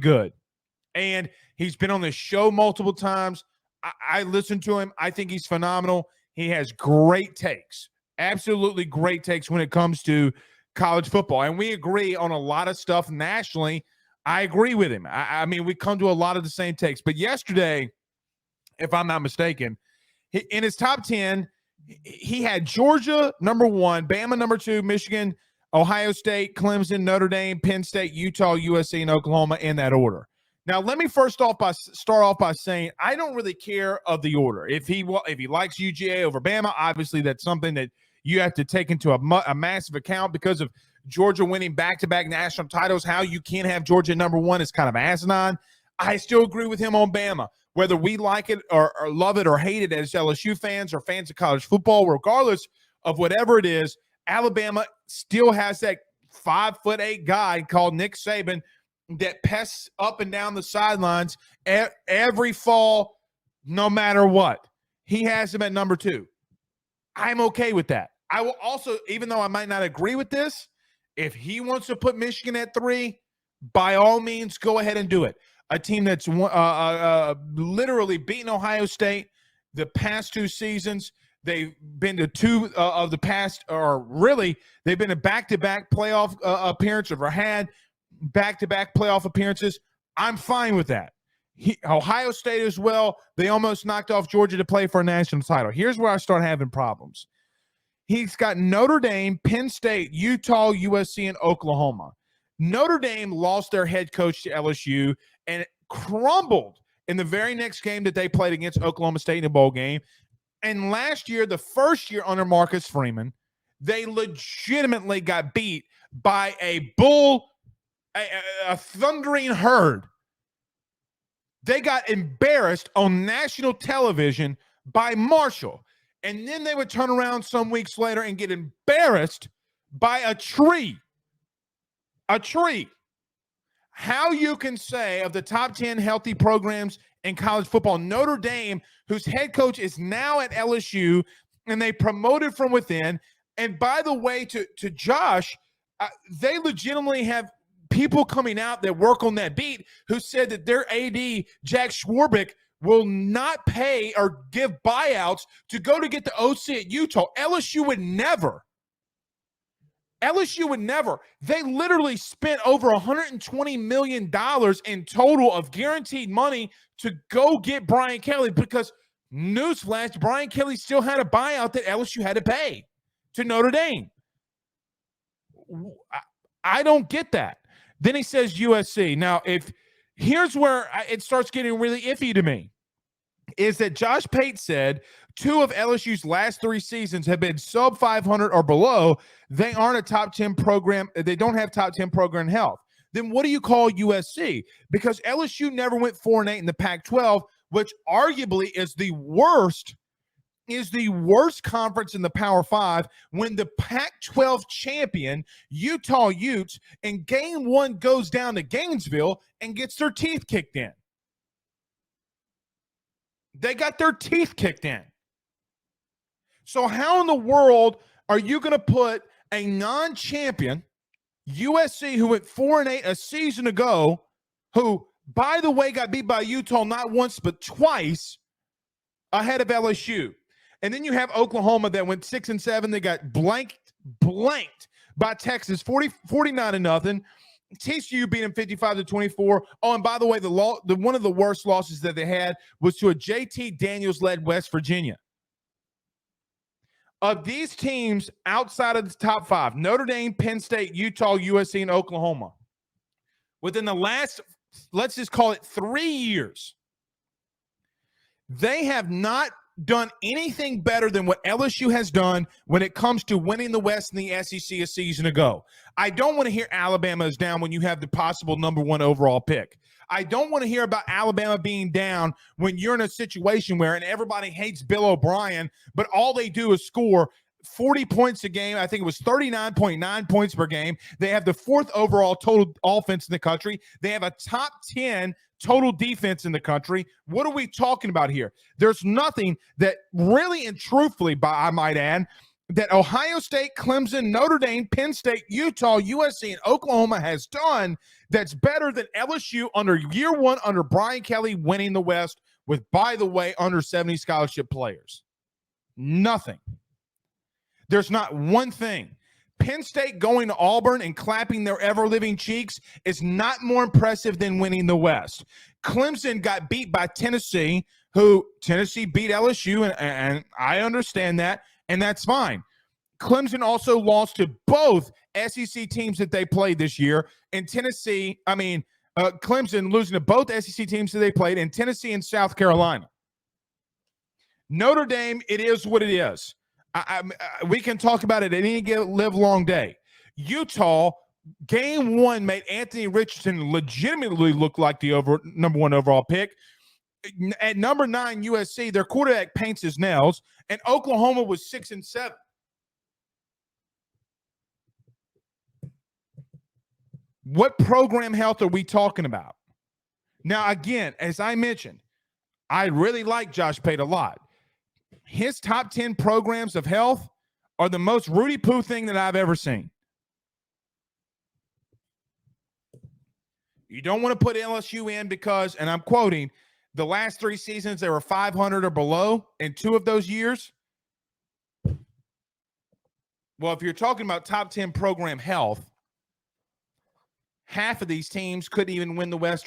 good. And he's been on the show multiple times. I listened to him. I think he's phenomenal. He has great takes, absolutely great takes when it comes to college football. And we agree on a lot of stuff nationally. I agree with him. I mean, we come to a lot of the same takes. But yesterday, if I'm not mistaken, in his top 10, he had Georgia number 1, Bama number 2, Michigan, Ohio State, Clemson, Notre Dame, Penn State, Utah, USC, and Oklahoma in that order. Now, let me start off by saying I don't really care of the order. If he likes UGA over Bama, obviously that's something that you have to take into a massive account because of Georgia winning back-to-back national titles. How you can't have Georgia number 1 is kind of asinine. I still agree with him on Bama. Whether we like it or love it or hate it as LSU fans or fans of college football, regardless of whatever it is, Alabama still has that 5'8" guy called Nick Saban that pests up and down the sidelines every fall, no matter what. He has him at number 2. I'm okay with that. I will also, even though I might not agree with this, if he wants to put Michigan at 3, by all means, go ahead and do it. A team that's literally beaten Ohio State the past 2 seasons. They've been to 2 of the past, or really, they've been a back-to-back playoff appearance or had back-to-back playoff appearances. I'm fine with that. Ohio State as well. They almost knocked off Georgia to play for a national title. Here's where I start having problems. He's got Notre Dame, Penn State, Utah, USC, and Oklahoma. Notre Dame lost their head coach to LSU and crumbled in the very next game that they played against Oklahoma State in a bowl game. And last year, the first year under Marcus Freeman, they legitimately got beat by a thundering herd. They got embarrassed on national television by Marshall. And then they would turn around some weeks later and get embarrassed by a tree. A tree. How you can say of the top 10 healthy programs in college football, Notre Dame, whose head coach is now at LSU, and they promoted from within. And by the way, to Josh, they legitimately have people coming out that work on that beat who said that their AD, Jack Swarbrick, will not pay or give buyouts to go to get the OC at Utah. LSU would never. They literally spent over $120 million in total of guaranteed money to go get Brian Kelly because, newsflash, Brian Kelly still had a buyout that LSU had to pay to Notre Dame. I don't get that. Then he says USC. Now, here's where it starts getting really iffy to me, is that Josh Pate said 2 of LSU's last 3 seasons have been sub 500 or below. They aren't a top 10 program. They don't have top 10 program health. Then what do you call USC? Because LSU never went 4-8 in the Pac-12, which arguably is the worst conference in the Power 5 when the Pac-12 champion, Utah Utes, in game 1 goes down to Gainesville and gets their teeth kicked in. They got their teeth kicked in. So how in the world are you going to put a non-champion, USC, who went 4-8 a season ago, who, by the way, got beat by Utah not once but twice, ahead of LSU? And then you have Oklahoma that went 6-7. They got blanked by Texas, 49-0. TCU beat them 55-24. Oh, and by the way, the one of the worst losses that they had was to a JT Daniels-led West Virginia. Of these teams outside of the top 5, Notre Dame, Penn State, Utah, USC, and Oklahoma, within the last, let's just call it 3 years, they have not done anything better than what LSU has done when it comes to winning the West and the SEC a season ago. I don't want to hear Alabama is down when you have the possible number 1 overall pick. I don't want to hear about Alabama being down when you're in a situation where, and everybody hates Bill O'Brien, but all they do is score 40 points a game. I think it was 39.9 points per game. They have the 4th overall total offense in the country. They have a top 10 total defense in the country. What are we talking about here? There's nothing that really and truthfully, I might add, that Ohio State, Clemson, Notre Dame, Penn State, Utah, USC, and Oklahoma has done that's better than LSU under year one under Brian Kelly winning the West with, by the way, under 70 scholarship players? Nothing. There's not one thing. Penn State going to Auburn and clapping their ever-living cheeks is not more impressive than winning the West. Clemson got beat by Tennessee, who Tennessee beat LSU, and I understand that, and that's fine. Clemson also lost to both SEC teams that they played this year, and Clemson losing to both SEC teams that they played, in Tennessee and South Carolina. Notre Dame, it is what it is. We can talk about it any live long day. Utah, game one, made Anthony Richardson legitimately look like the number one overall pick. At number 9, USC, their quarterback paints his nails, and Oklahoma was 6-7. What program health are we talking about? Now, again, as I mentioned, I really like Josh Pate a lot. His top 10 programs of health are the most Rudy Poo thing that I've ever seen. You don't want to put LSU in because, and I'm quoting, the last 3 seasons they were 500 or below in 2 of those years. Well, if you're talking about top 10 program health, half of these teams couldn't even win the West.